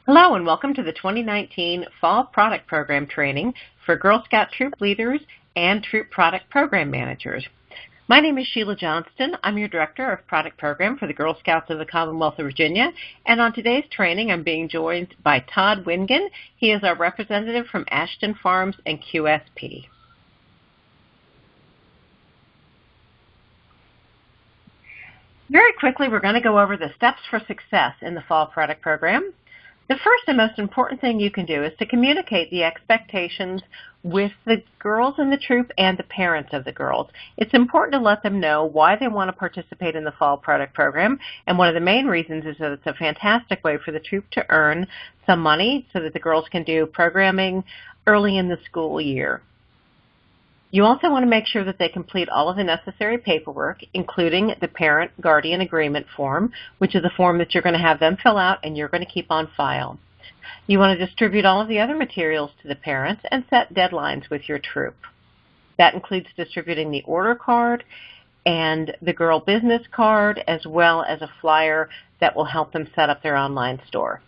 Hello and welcome to the 2019 Fall Product Program Training for Girl Scout Troop Leaders and Troop Product Program Managers. My name is Sheila Johnston. I'm your Director of Product Program for the Girl Scouts of the Commonwealth of Virginia, and on today's training I'm being joined by Todd Wingen. He is our representative from Ashton Farms and QSP. Very quickly, we're going to go over the steps for success in the Fall Product Program. The first and most important thing you can do is to communicate the expectations with the girls in the troop and the parents of the girls. It's important to let them know why they want to participate in the Fall Product Program, and one of the main reasons is that it's a fantastic way for the troop to earn some money so that the girls can do programming early in the school year. You also want to make sure that they complete all of the necessary paperwork, including the Parent-Guardian Agreement form, which is a form that you're going to have them fill out and you're going to keep on file. You want to distribute all of the other materials to the parents and set deadlines with your troop. That includes distributing the order card and the girl business card, as well as a flyer that will help them set up their online store.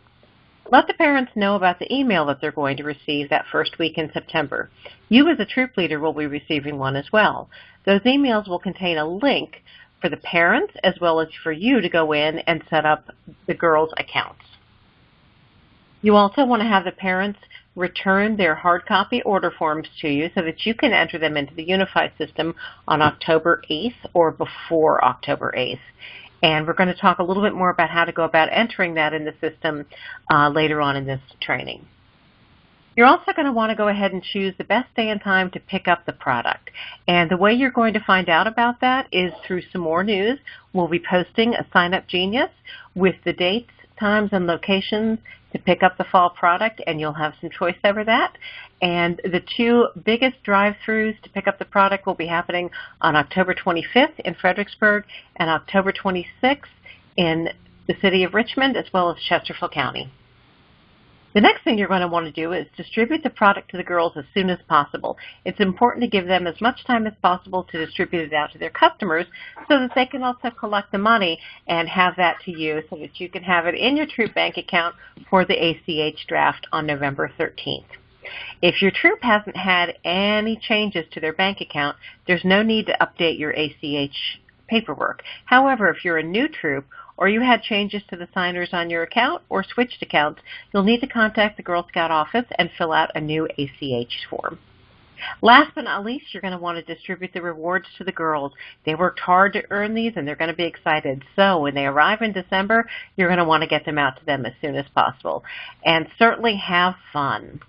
Let the parents know about the email that they're going to receive that first week in September. You as a troop leader will be receiving one as well. Those emails will contain a link for the parents as well as for you to go in and set up the girls' accounts. You also want to have the parents return their hard copy order forms to you so that you can enter them into the Unified system on October 8th or before October 8th. And we're going to talk a little bit more about how to go about entering that in the system later on in this training. You're also going to want to go ahead and choose the best day and time to pick up the product. And the way you're going to find out about that is through some more news. We'll be posting a Sign Up Genius with the dates, times, and locations to pick up the fall product, and you'll have some choice over that. And the two biggest drive-throughs to pick up the product will be happening on October 25th in Fredericksburg and October 26th in the city of Richmond, as well as Chesterfield County. The next thing you're going to want to do is distribute the product to the girls as soon as possible. It's important to give them as much time as possible to distribute it out to their customers so that they can also collect the money and have that to you so that you can have it in your troop bank account for the ACH draft on November 13th. If your troop hasn't had any changes to their bank account, there's no need to update your ACH paperwork. However, if you're a new troop or you had changes to the signers on your account or switched accounts, you'll need to contact the Girl Scout office and fill out a new ACH form. Last but not least, you're going to want to distribute the rewards to the girls. They worked hard to earn these and they're going to be excited. So when they arrive in December, you're going to want to get them out to them as soon as possible. And certainly have fun.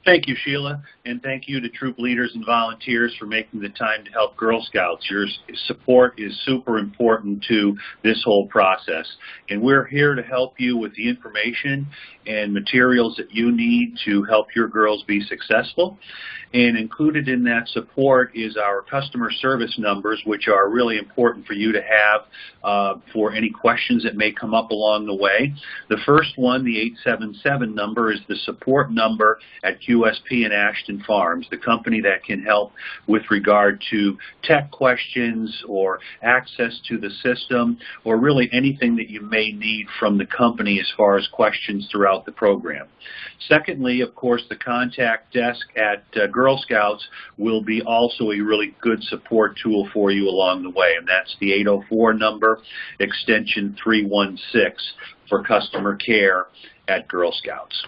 Thank you, Sheila, and thank you to troop leaders and volunteers for making the time to help Girl Scouts. Your support is super important to this whole process, and we're here to help you with the information and materials that you need to help your girls be successful. And included in that support is our customer service numbers, which are really important for you to have for any questions that may come up along the way. The first one, the 877 number, is the support number at QSP and Ashton Farms, the company that can help with regard to tech questions or access to the system or really anything that you may need from the company as far as questions throughout the program. Secondly, of course, the contact desk at Girl Scouts will be also a really good support tool for you along the way, and that's the 804 number, extension 316 for customer care at Girl Scouts.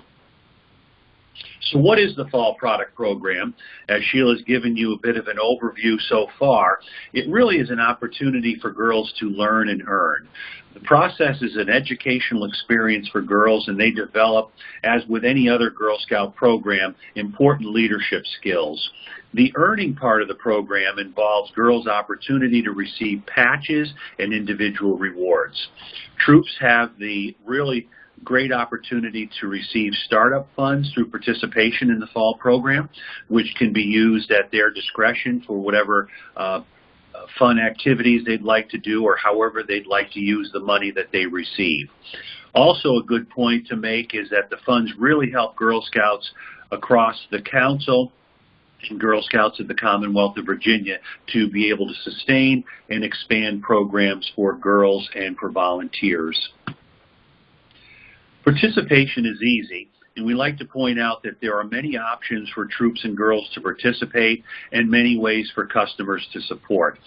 So what is the Fall Product Program? As Sheila's given you a bit of an overview so far, it really is an opportunity for girls to learn and earn. The process is an educational experience for girls, and they develop, as with any other Girl Scout program, important leadership skills. The earning part of the program involves girls' opportunity to receive patches and individual rewards. Troops have the really great opportunity to receive startup funds through participation in the fall program, which can be used at their discretion for whatever fun activities they'd like to do or however they'd like to use the money that they receive. Also, a good point to make is that the funds really help Girl Scouts across the council and Girl Scouts of the Commonwealth of Virginia to be able to sustain and expand programs for girls and for volunteers. Participation is easy, and we like to point out that there are many options for troops and girls to participate and many ways for customers to support.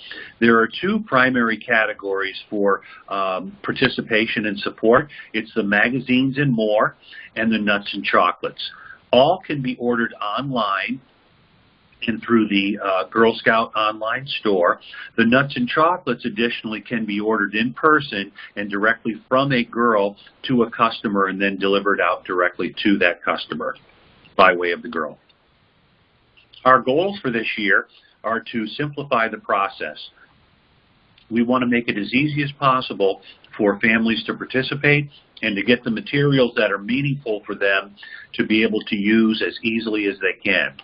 There are two primary categories for participation and support. It's the magazines and more and the nuts and chocolates. All can be ordered online and through the Girl Scout online store. The nuts and chocolates additionally can be ordered in person and directly from a girl to a customer and then delivered out directly to that customer by way of the girl. Our goals for this year are to simplify the process. We want to make it as easy as possible for families to participate and to get the materials that are meaningful for them to be able to use as easily as they can.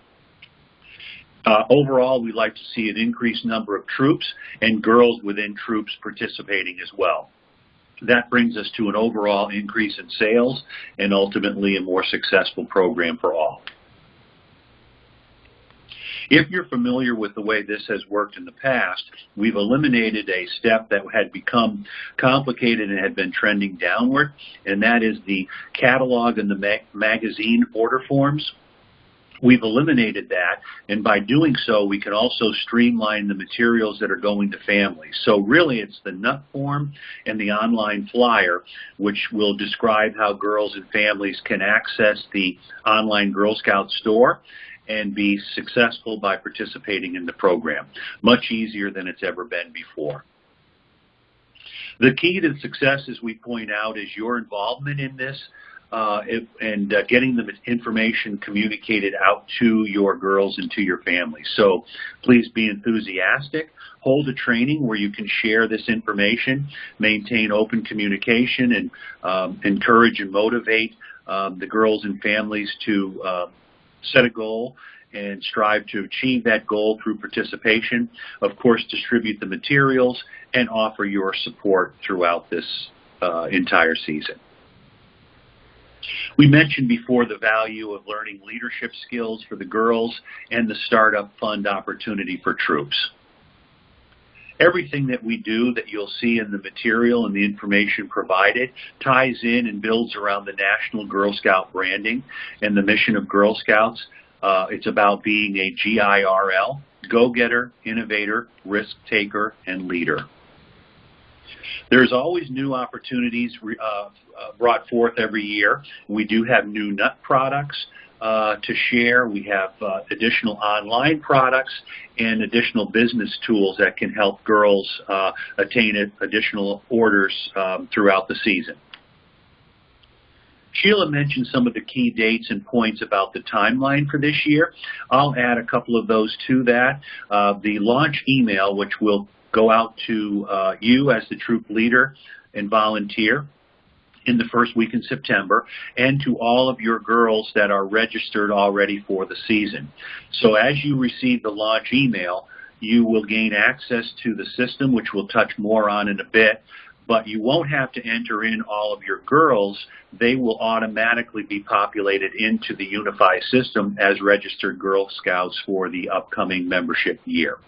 Overall, we'd like to see an increased number of troops and girls within troops participating as well. That brings us to an overall increase in sales and ultimately a more successful program for all. If you're familiar with the way this has worked in the past, we've eliminated a step that had become complicated and had been trending downward, and that is the catalog and the magazine order forms. We've eliminated that, and by doing so, we can also streamline the materials that are going to families. So really, it's the nut form and the online flyer, which will describe how girls and families can access the online Girl Scout store and be successful by participating in the program. Much easier than it's ever been before. The key to success, as we point out, is your involvement in this and getting the information communicated out to your girls and to your families. So please be enthusiastic. Hold a training where you can share this information, maintain open communication, and encourage and motivate the girls and families to set a goal and strive to achieve that goal through participation. Of course, distribute the materials and offer your support throughout this entire season. We mentioned before the value of learning leadership skills for the girls and the startup fund opportunity for troops. Everything that we do that you'll see in the material and the information provided ties in and builds around the National Girl Scout branding and the mission of Girl Scouts. It's about being a GIRL, go-getter, innovator, risk-taker, and leader. There's always new opportunities brought forth every year. We do have new nut products to share. We have additional online products and additional business tools that can help girls attain additional orders throughout the season. Sheila mentioned some of the key dates and points about the timeline for this year. I'll add a couple of those to that. The launch email, which will go out to you as the troop leader and volunteer in the first week in September, and to all of your girls that are registered already for the season. So as you receive the launch email, you will gain access to the system, which we'll touch more on in a bit, but you won't have to enter in all of your girls. They will automatically be populated into the Unify system as registered Girl Scouts for the upcoming membership year.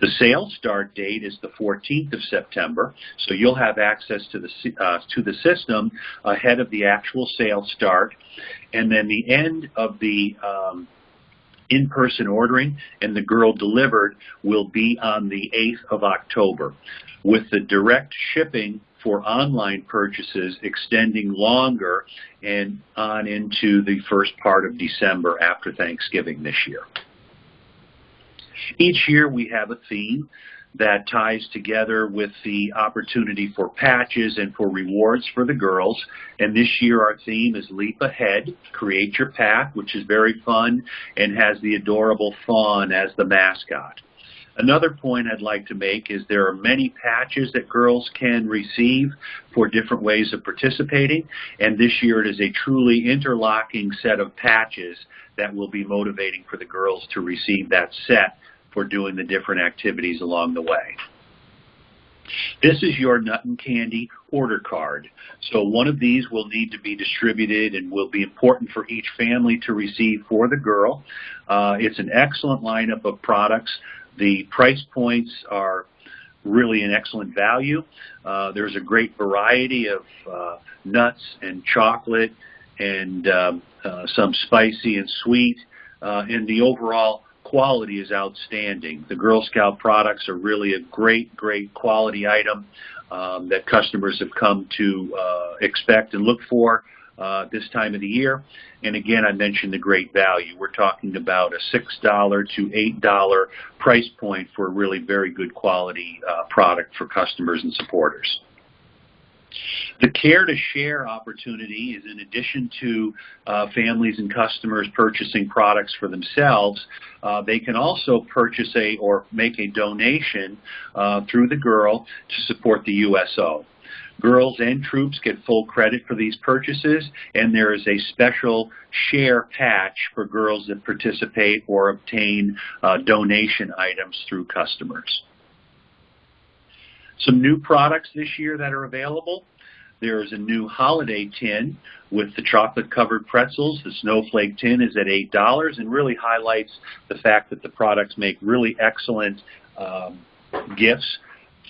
The sales start date is the 14th of September, so you'll have access to the system ahead of the actual sales start, and then the end of the in-person ordering and the girl delivered will be on the 8th of October, with the direct shipping for online purchases extending longer and on into the first part of December after Thanksgiving this year. Each year we have a theme that ties together with the opportunity for patches and for rewards for the girls. And this year our theme is Leap Ahead, Create Your Path, which is very fun and has the adorable fawn as the mascot. Another point I'd like to make is there are many patches that girls can receive for different ways of participating, and this year it is a truly interlocking set of patches that will be motivating for the girls to receive that set for doing the different activities along the way. This is your nut and candy order card. So one of these will need to be distributed and will be important for each family to receive for the girl. It's an excellent lineup of products. The price points are really an excellent value. There's a great variety of nuts and chocolate and some spicy and sweet, and the overall quality is outstanding. The Girl Scout products are really a great quality item that customers have come to expect and look for this time of the year. And again, I mentioned the great value. We're talking about a $6 to $8 price point for a really very good quality product for customers and supporters. The Care to Share opportunity is in addition to families and customers purchasing products for themselves, they can also purchase or make a donation through the Girl to support the USO. Girls and troops get full credit for these purchases, and there is a special share patch for girls that participate or obtain donation items through customers. Some new products this year that are available. There is a new holiday tin with the chocolate-covered pretzels. The snowflake tin is at $8 and really highlights the fact that the products make really excellent gifts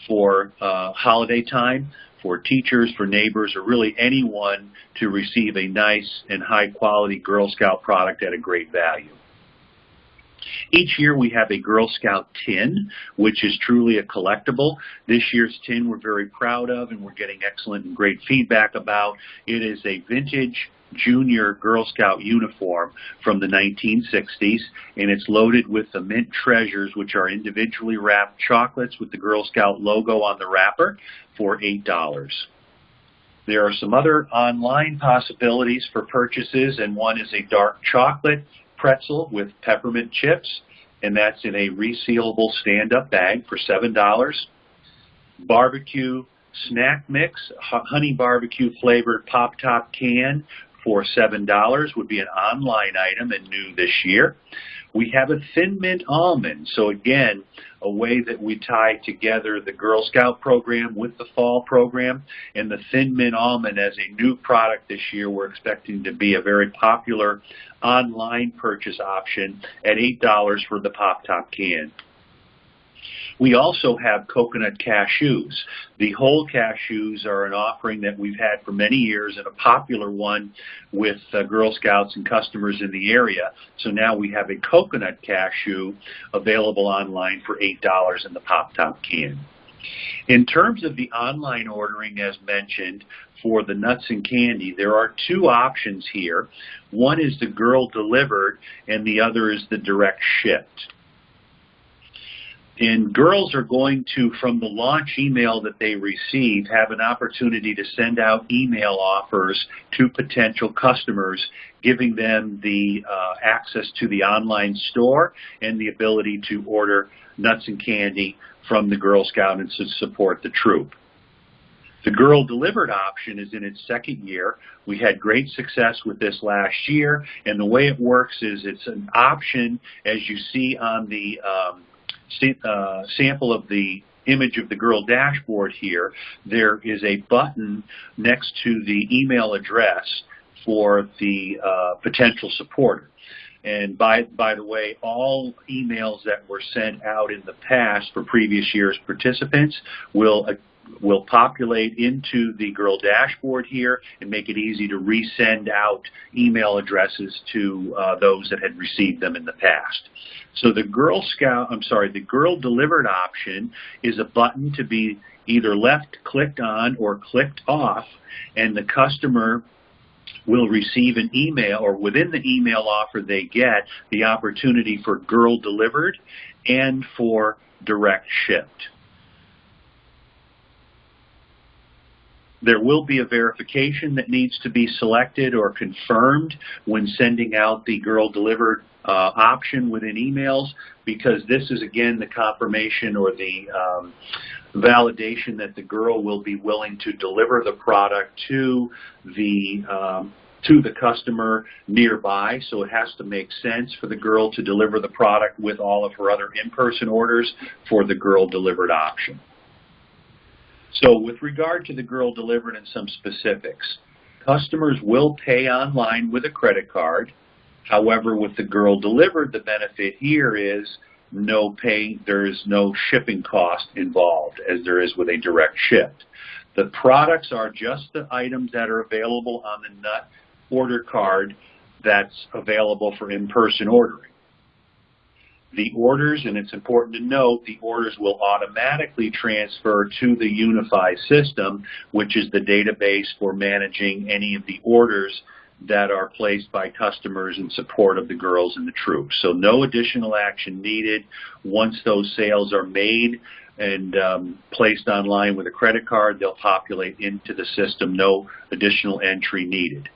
for holiday time, for teachers, for neighbors, or really anyone to receive a nice and high-quality Girl Scout product at a great value. Each year we have a Girl Scout tin, which is truly a collectible. This year's tin we're very proud of and we're getting excellent and great feedback about. It is a vintage junior Girl Scout uniform from the 1960s, and it's loaded with the mint treasures, which are individually wrapped chocolates with the Girl Scout logo on the wrapper, for $8. There are some other online possibilities for purchases, and one is a dark chocolate pretzel with peppermint chips, and that's in a resealable stand-up bag for $7. Barbecue snack mix, honey barbecue flavored pop-top can for $7 would be an online item and new this year. We have a Thin Mint almond, so again, a way that we tie together the Girl Scout program with the fall program, and the Thin Mint almond as a new product this year we're expecting to be a very popular online purchase option at $8 for the pop-top can. We also have coconut cashews. The whole cashews are an offering that we've had for many years and a popular one with Girl Scouts and customers in the area. So now we have a coconut cashew available online for $8 in the pop-top can. In terms of the online ordering, as mentioned, for the nuts and candy, there are two options here. One is the Girl Delivered and the other is the direct shipped. And girls are going to, from the launch email that they receive, have an opportunity to send out email offers to potential customers, giving them the access to the online store and the ability to order nuts and candy from the Girl Scout and to support the troop. The Girl Delivered option is in its second year. We had great success with this last year, and the way it works is it's an option, as you see on the sample of the image of the Girl dashboard here. There is a button next to the email address for the potential supporter. And by the way, all emails that were sent out in the past for previous year's participants will populate into the Girl dashboard here and make it easy to resend out email addresses to those that had received them in the past. So the the Girl Delivered option is a button to be either left clicked on or clicked off, and the customer will receive an email, or within the email offer they get the opportunity for Girl Delivered and for direct shipped. There will be a verification that needs to be selected or confirmed when sending out the Girl Delivered option within emails, because this is again the confirmation or the validation that the girl will be willing to deliver the product to the customer nearby. So it has to make sense for the girl to deliver the product with all of her other in-person orders for the Girl Delivered option. So with regard to the Girl Delivered and some specifics, customers will pay online with a credit card. However, with the Girl Delivered, the benefit here is there is no shipping cost involved as there is with a direct ship. The products are just the items that are available on the Nut order card that's available for in-person ordering. The orders, and it's important to note, the orders will automatically transfer to the Unify system, which is the database for managing any of the orders that are placed by customers in support of the girls and the troops. So no additional action needed. Once those sales are made and placed online with a credit card, they'll populate into the system, no additional entry needed.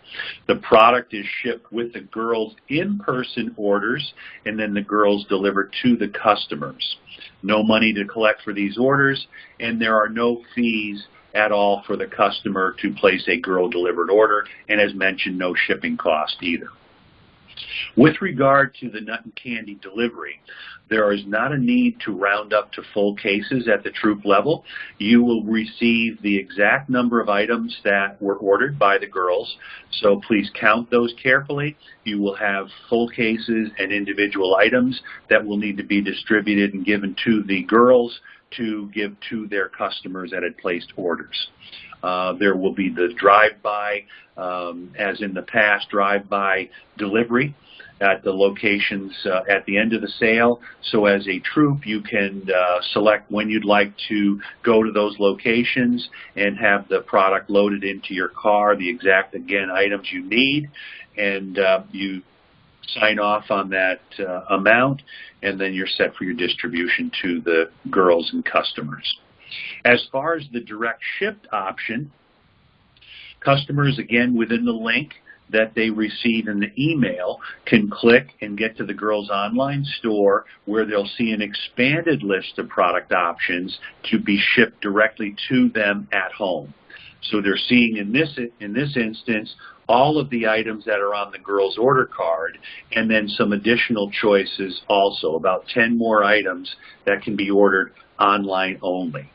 The product is shipped with the girls' in-person orders, and then the girls delivered to the customers. No money to collect for these orders, and there are no fees at all for the customer to place a Girl Delivered order, and as mentioned, no shipping cost either. With regard to the Nut and Candy delivery, there is not a need to round up to full cases at the troop level. You will receive the exact number of items that were ordered by the girls, so please count those carefully. You will have full cases and individual items that will need to be distributed and given to the girls to give to their customers that had placed orders. There will be the drive-by, as in the past, drive-by delivery at the locations at the end of the sale. So as a troop, you can select when you'd like to go to those locations and have the product loaded into your car, the exact, again, items you need, and you sign off on that amount, and then you're set for your distribution to the girls and customers. As far as the direct shipped option, customers, again, within the link that they receive in the email, can click and get to the girls' online store where they'll see an expanded list of product options to be shipped directly to them at home. So they're seeing in this instance all of the items that are on the girls' order card, and then some additional choices also, about 10 more items that can be ordered online only.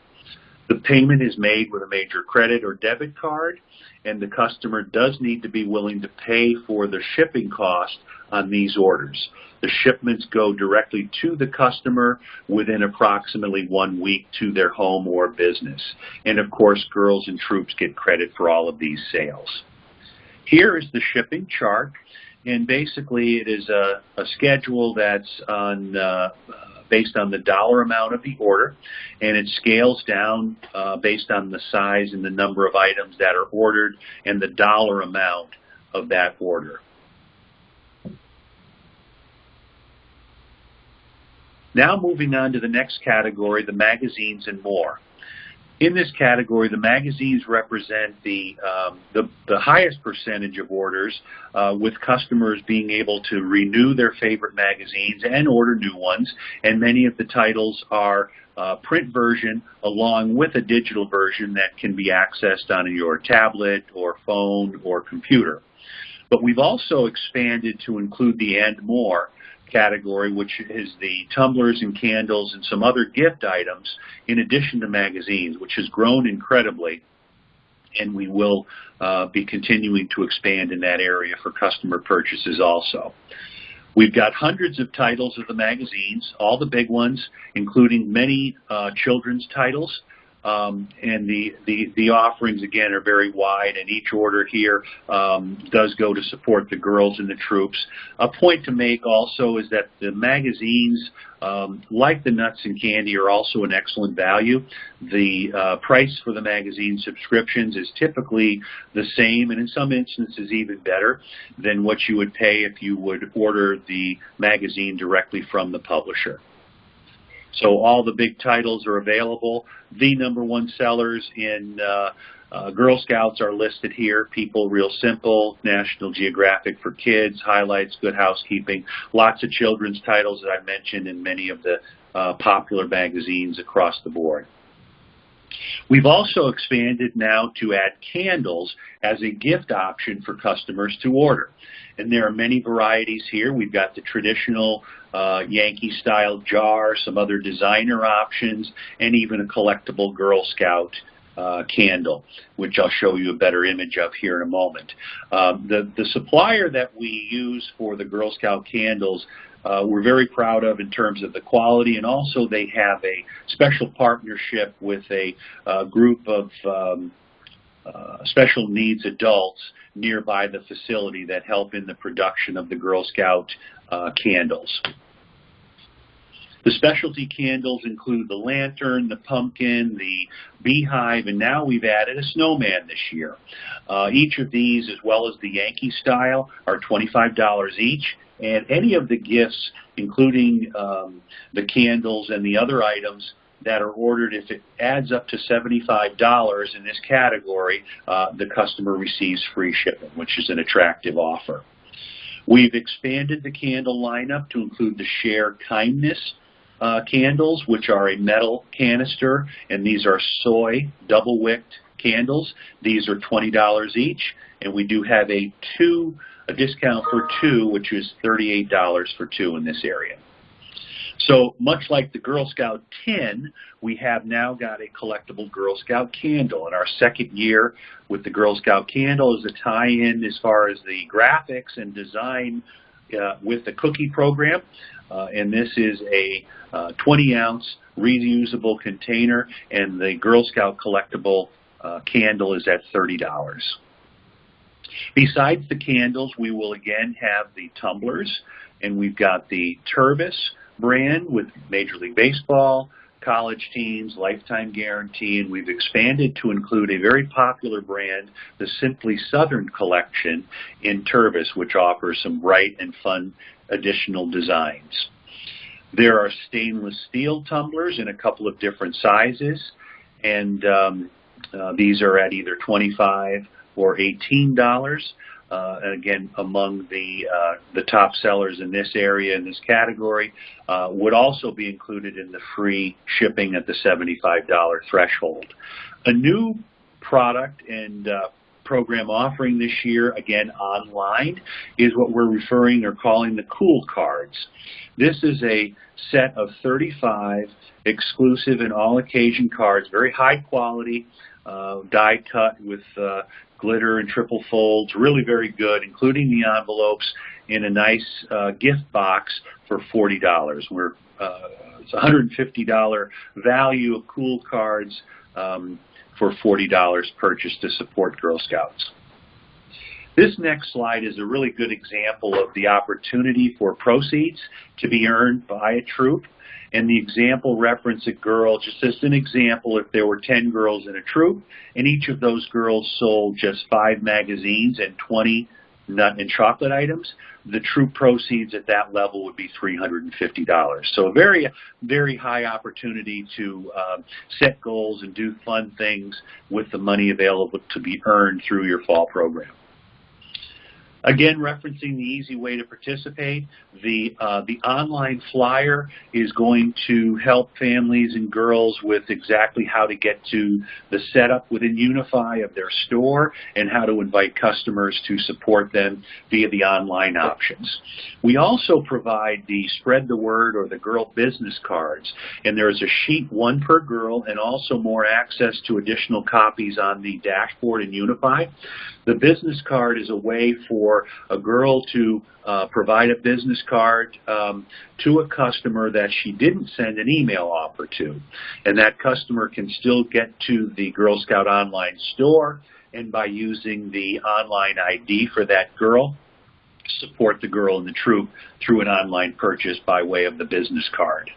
The payment is made with a major credit or debit card, and the customer does need to be willing to pay for the shipping cost on these orders. The shipments go directly to the customer within approximately 1 week to their home or business. And of course, girls and troops get credit for all of these sales. Here is the shipping chart, and basically it is a schedule that's on based on the dollar amount of the order, and it scales down based on the size and the number of items that are ordered and the dollar amount of that order. Now moving on to the next category, the magazines and more. In this category, the magazines represent the highest percentage of orders, with customers being able to renew their favorite magazines and order new ones, and many of the titles are print version along with a digital version that can be accessed on your tablet or phone or computer. But we've also expanded to include the and more category, which is the tumblers and candles and some other gift items in addition to magazines, which has grown incredibly, and we will be continuing to expand in that area for customer purchases also. We've got hundreds of titles of the magazines, all the big ones, including many children's titles. And the offerings, again, are very wide, and each order here does go to support the girls and the troops. A point to make also is that the magazines, like the nuts and candy, are also an excellent value. The price for the magazine subscriptions is typically the same, and in some instances even better than what you would pay if you would order the magazine directly from the publisher. So all the big titles are available. The #1 sellers in Girl Scouts are listed here. People Real Simple, National Geographic for Kids, Highlights, Good Housekeeping, lots of children's titles that I mentioned in many of the popular magazines across the board. We've also expanded now to add candles as a gift option for customers to order. And there are many varieties here. We've got the traditional Yankee-style jar, some other designer options, and even a collectible Girl Scout candle, which I'll show you a better image of here in a moment. The supplier that we use for the Girl Scout candles we're very proud of in terms of the quality, and also they have a special partnership with a group of special needs adults nearby the facility that help in the production of the Girl Scout candles. The specialty candles include the lantern, the pumpkin, the beehive, and now we've added a snowman this year. Each of these, as well as the Yankee style, are $25 each, and any of the gifts, including the candles and the other items that are ordered, if it adds up to $75 in this category, the customer receives free shipping, which is an attractive offer. We've expanded the candle lineup to include the Share Kindness candles, which are a metal canister, and these are soy double-wicked candles. These are $20 each, and we do have a discount for two, which is $38 for two in this area. So much like the Girl Scout tin, we have now got a collectible Girl Scout candle. And our second year with the Girl Scout candle is a tie-in as far as the graphics and design with the cookie program. And this is a 20-ounce reusable container, and the Girl Scout collectible candle is at $30. Besides the candles, we will again have the tumblers, and we've got the Tervis brand with Major League Baseball, college teams, lifetime guarantee, and we've expanded to include a very popular brand, the Simply Southern collection in Tervis, which offers some bright and fun additional designs. There are stainless steel tumblers in a couple of different sizes, and these are at either $25 or $18. And again, among the top sellers in this area, in this category, would also be included in the free shipping at the $75 threshold. A new product and program offering this year, again online, is what we're referring or calling the Cool Cards. This is a set of 35 exclusive and all-occasion cards, very high quality, die cut with glitter and triple folds, really very good, including the envelopes in a nice gift box for $40. It's a $150 value of Cool Cards for $40 purchased to support Girl Scouts. This next slide is a really good example of the opportunity for proceeds to be earned by a troop. And the example reference a girl, just as an example, if there were 10 girls in a troop, and each of those girls sold just 5 magazines and 20 nut and chocolate items, the troop proceeds at that level would be $350. So a very, very high opportunity to set goals and do fun things with the money available to be earned through your fall program. Again, referencing the easy way to participate, the online flyer is going to help families and girls with exactly how to get to the setup within Unify of their store and how to invite customers to support them via the online options. We also provide the Spread the Word or the Girl Business Cards, and there's a sheet, one per girl, and also more access to additional copies on the dashboard in Unify. The business card is a way for a girl to provide a business card to a customer that she didn't send an email offer to. And that customer can still get to the Girl Scout online store, and by using the online ID for that girl, support the girl in the troop through an online purchase by way of the business card.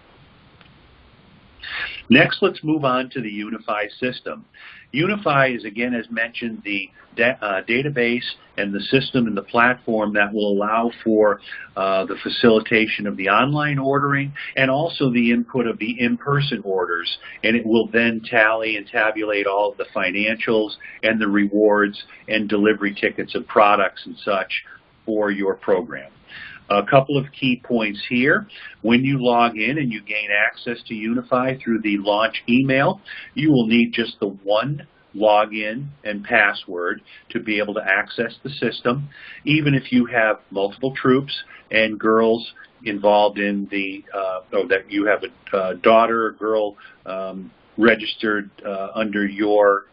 Next, let's move on to the Unify system. Unify is, again, as mentioned, the database and the system and the platform that will allow for the facilitation of the online ordering and also the input of the in-person orders. And it will then tally and tabulate all of the financials and the rewards and delivery tickets of products and such for your program. A couple of key points here. When you log in and you gain access to Unify through the launch email, you will need just the one login and password to be able to access the system. Even if you have multiple troops and girls involved in the, or that you have a daughter or girl registered under your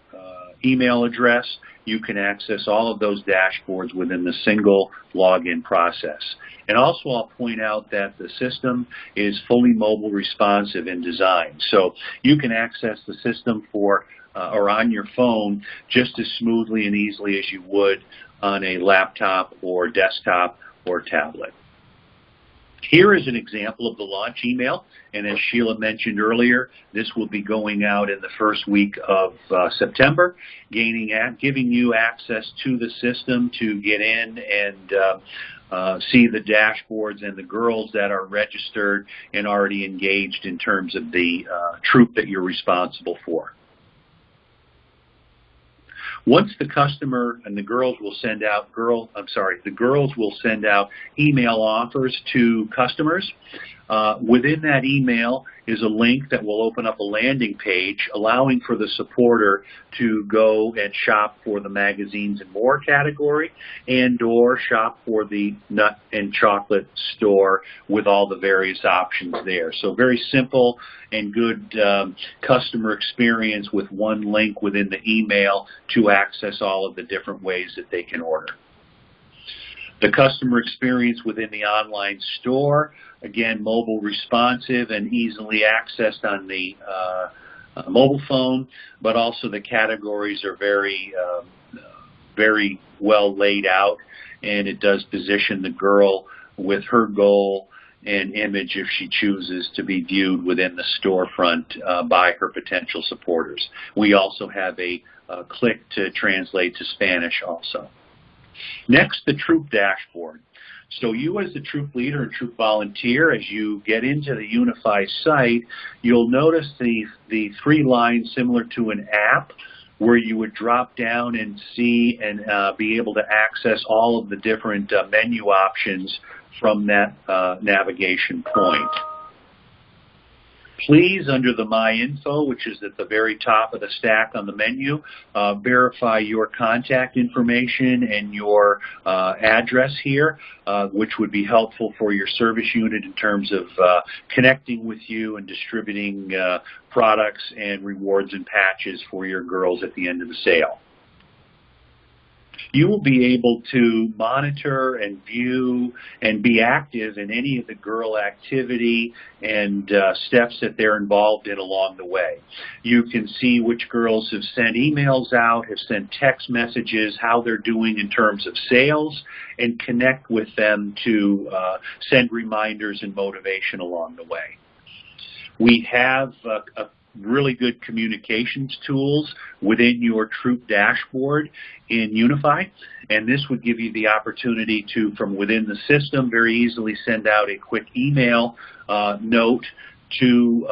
email address, you can access all of those dashboards within the single login process. And also I'll point out that the system is fully mobile responsive in design. So you can access the system or on your phone just as smoothly and easily as you would on a laptop or desktop or tablet. Here is an example of the launch email, and as Sheila mentioned earlier, this will be going out in the first week of September, giving you access to the system to get in and see the dashboards and the girls that are registered and already engaged in terms of the troop that you're responsible for. Once the customer and the girls will send out the girls will send out email offers to customers. Within that email is a link that will open up a landing page allowing for the supporter to go and shop for the magazines and more category and/or shop for the nut and chocolate store with all the various options there. So very simple and good customer experience with one link within the email to access all of the different ways that they can order. The customer experience within the online store, again, mobile responsive and easily accessed on the mobile phone, but also the categories are very well laid out, and it does position the girl with her goal and image if she chooses to be viewed within the storefront by her potential supporters. We also have a click to translate to Spanish also. Next, the troop dashboard. So you as the troop leader and troop volunteer, as you get into the Unify site, you'll notice the three lines similar to an app where you would drop down and see and be able to access all of the different menu options from that navigation point. Please, under the My Info, which is at the very top of the stack on the menu, verify your contact information and your address here, which would be helpful for your service unit in terms of connecting with you and distributing products and rewards and patches for your girls at the end of the sale. You will be able to monitor and view and be active in any of the girl activity and steps that they're involved in along the way. You can see which girls have sent emails out, have sent text messages, how they're doing in terms of sales, and connect with them to send reminders and motivation along the way. We have a really good communications tools within your troop dashboard in Unify, and this would give you the opportunity to, from within the system, very easily send out a quick email note to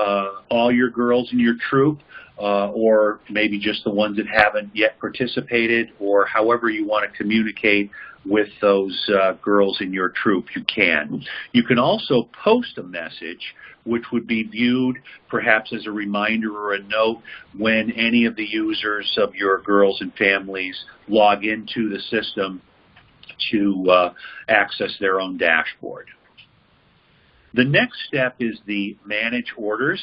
all your girls in your troop, or maybe just the ones that haven't yet participated, or however you want to communicate with those girls in your troop, you can. You can also post a message which would be viewed perhaps as a reminder or a note when any of the users of your girls and families log into the system to access their own dashboard. The next step is the Manage Orders,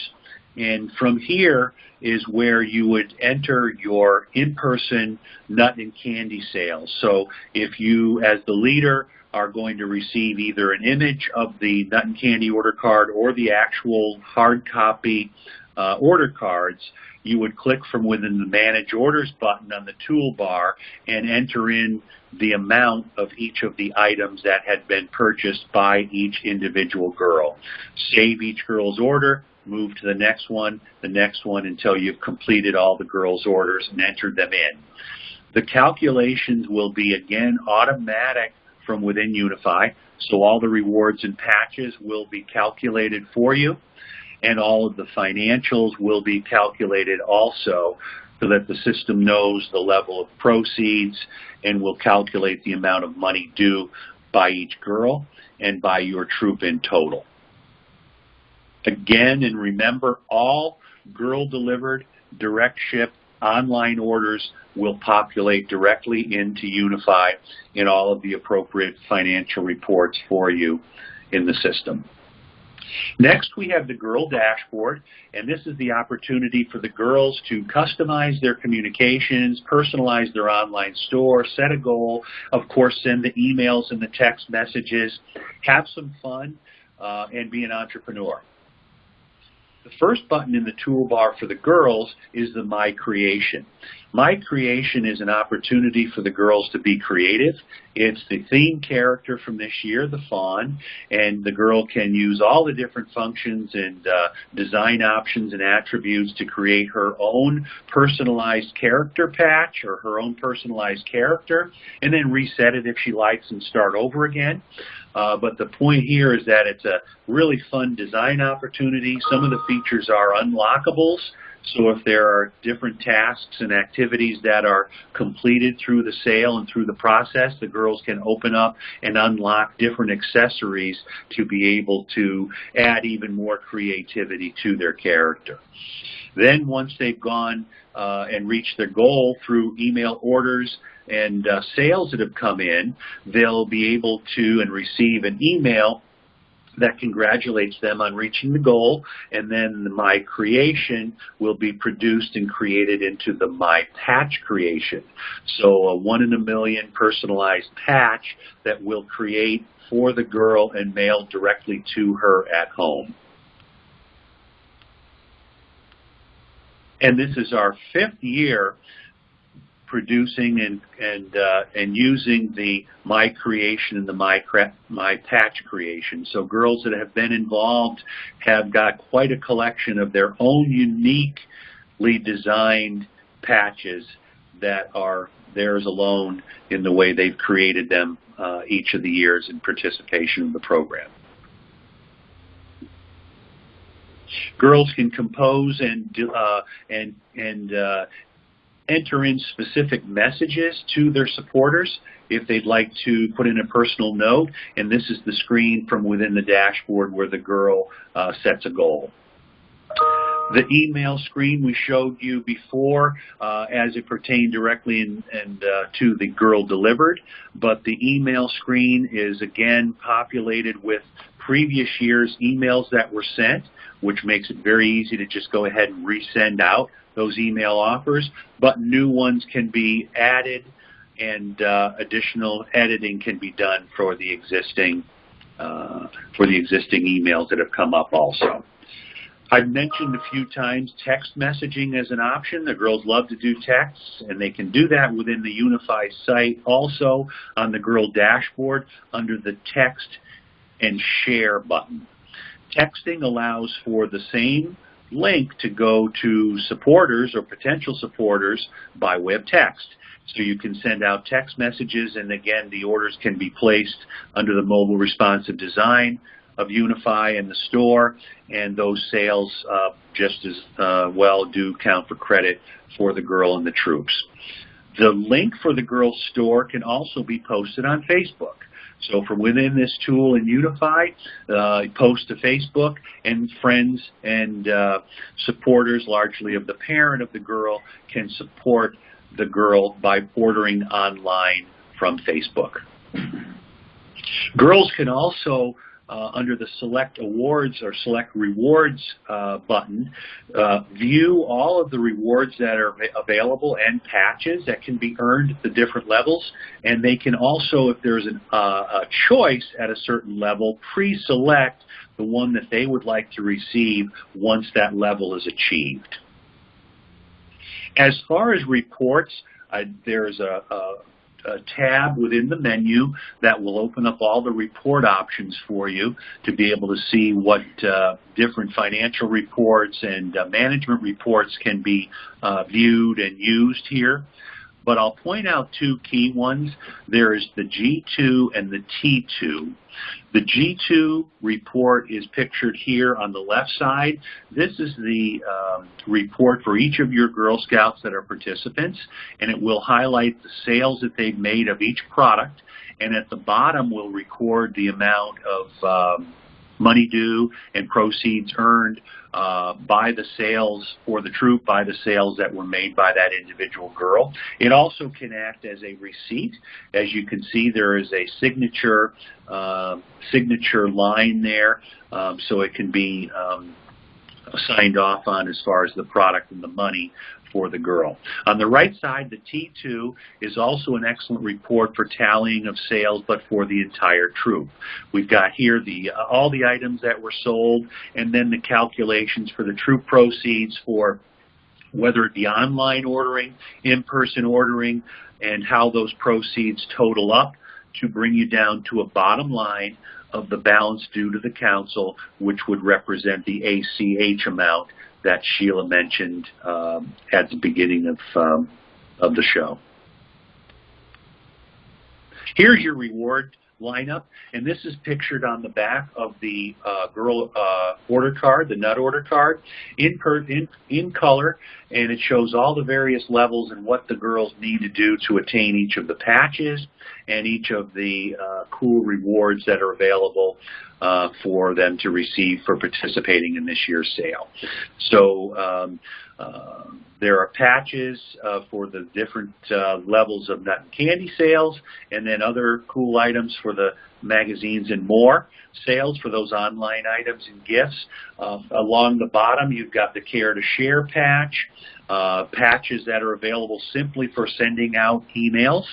and from here is where you would enter your in-person nut and candy sales. So if you, as the leader, are going to receive either an image of the nut and candy order card or the actual hard copy order cards, you would click from within the Manage Orders button on the toolbar and enter in the amount of each of the items that had been purchased by each individual girl. Save each girl's order, move to the next one until you've completed all the girls' orders and entered them in. The calculations will be, again, automatic from within Unify, so all the rewards and patches will be calculated for you, and all of the financials will be calculated also so that the system knows the level of proceeds and will calculate the amount of money due by each girl and by your troop in total. Again, and remember, all girl-delivered, direct ship online orders will populate directly into Unify in all of the appropriate financial reports for you in the system. Next, we have the Girl Dashboard, and this is the opportunity for the girls to customize their communications, personalize their online store, set a goal, of course, send the emails and the text messages, have some fun, and be an entrepreneur. The first button in the toolbar for the girls is the My Creation. My Creation is an opportunity for the girls to be creative. It's the theme character from this year, the fawn, and the girl can use all the different functions and design options and attributes to create her own personalized character patch or her own personalized character, and then reset it if she likes and start over again. But the point here is that it's a really fun design opportunity. Some of the features are unlockables. So if there are different tasks and activities that are completed through the sale and through the process, the girls can open up and unlock different accessories to be able to add even more creativity to their character. Then once they've gone and reached their goal through email orders and sales that have come in, they'll be able to and receive an email that congratulates them on reaching the goal, and then the My Creation will be produced and created into the My Patch Creation. So a 1 in a million personalized patch that we'll create for the girl and mail directly to her at home. And this is our 5th year producing and using the My Creation and the My Patch Creation. So girls that have been involved have got quite a collection of their own uniquely designed patches that are theirs alone in the way they've created them each of the years in participation in the program. Girls can compose and enter in specific messages to their supporters if they'd like to put in a personal note, and this is the screen from within the dashboard where the girl sets a goal. The email screen we showed you before as it pertained directly to the Girl Delivered, but the email screen is again populated with previous year's emails that were sent, which makes it very easy to just go ahead and resend out those email offers, but new ones can be added and additional editing can be done for the existing emails that have come up also. I've mentioned a few times text messaging as an option. The girls love to do texts, and they can do that within the Unify site also on the Girl Dashboard under the Text and Share button. Texting allows for the same link to go to supporters or potential supporters by way of text. So you can send out text messages, and again, the orders can be placed under the mobile responsive design of Unify in the store, and those sales just as well do count for credit for the girl and the troops. The link for the girl's store can also be posted on Facebook. So from within this tool in Unify, post to Facebook, and friends and supporters, largely of the parent of the girl, can support the girl by ordering online from Facebook. Girls can also, under the Select Awards or Select Rewards button, view all of the rewards that are available and patches that can be earned at the different levels. And they can also, if there's a choice at a certain level, pre-select the one that they would like to receive once that level is achieved. As far as reports, there's a tab within the menu that will open up all the report options for you to be able to see what different financial reports and management reports can be viewed and used here. But I'll point out two key ones. There is the G2 and the T2. The G2 report is pictured here on the left side. This is the report for each of your Girl Scouts that are participants, and it will highlight the sales that they've made of each product, and at the bottom will record the amount of money due and proceeds earned by the sales for the troop, by the sales that were made by that individual girl. It also can act as a receipt. As you can see, there is a signature line there, so it can be signed off on as far as the product and the money for the girl. On the right side, the T2 is also an excellent report for tallying of sales, but for the entire troop. We've got here all the items that were sold, and then the calculations for the troop proceeds for whether it be online ordering, in-person ordering, and how those proceeds total up to bring you down to a bottom line of the balance due to the council, which would represent the ACH amount that Sheila mentioned at the beginning of the show. Here's your reward lineup, and this is pictured on the back of the girl order card, the nut order card, in color, and it shows all the various levels and what the girls need to do to attain each of the patches and each of the cool rewards that are available for them to receive for participating in this year's sale. So there are patches for the different levels of nut and candy sales, and then other cool items for the magazines and more sales for those online items and gifts. Along the bottom, you've got the Care to Share patch, patches that are available simply for sending out emails.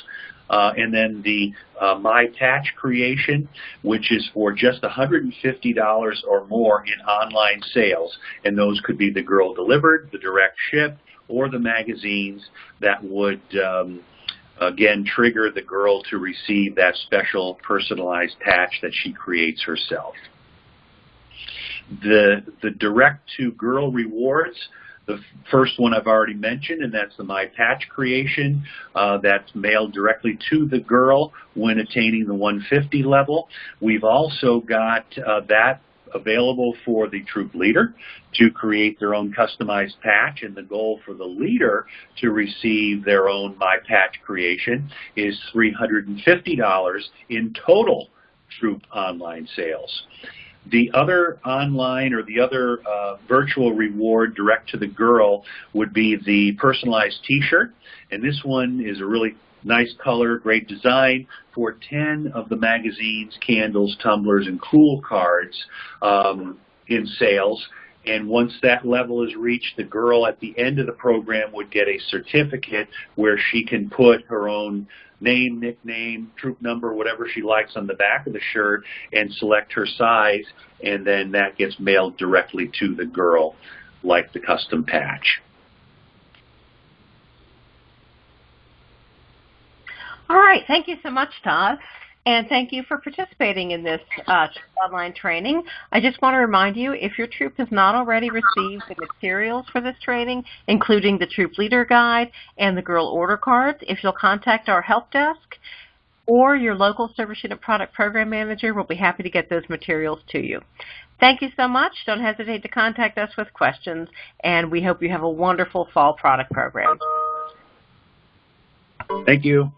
And then the My Patch Creation, which is for just $150 or more in online sales. And those could be the girl delivered, the direct ship, or the magazines that would, again, trigger the girl to receive that special personalized patch that she creates herself. The direct-to-girl rewards, the first one I've already mentioned, and that's the My Patch Creation. That's mailed directly to the girl when attaining the 150 level. We've also got that available for the troop leader to create their own customized patch, and the goal for the leader to receive their own My Patch Creation is $350 in total troop online sales. The other online or the other virtual reward direct to the girl would be the personalized t-shirt, and this one is a really nice color, great design for 10 of the magazines, candles, tumblers, and cool cards in sales. And once that level is reached, the girl at the end of the program would get a certificate where she can put her own name, nickname, troop number, whatever she likes on the back of the shirt, and select her size, and then that gets mailed directly to the girl like the custom patch. All right, thank you so much, Todd. And thank you for participating in this online training. I just want to remind you, if your troop has not already received the materials for this training, including the Troop Leader Guide and the Girl Order Cards, if you'll contact our help desk or your local Service Unit Product Program Manager, we'll be happy to get those materials to you. Thank you so much. Don't hesitate to contact us with questions, and we hope you have a wonderful fall product program. Thank you.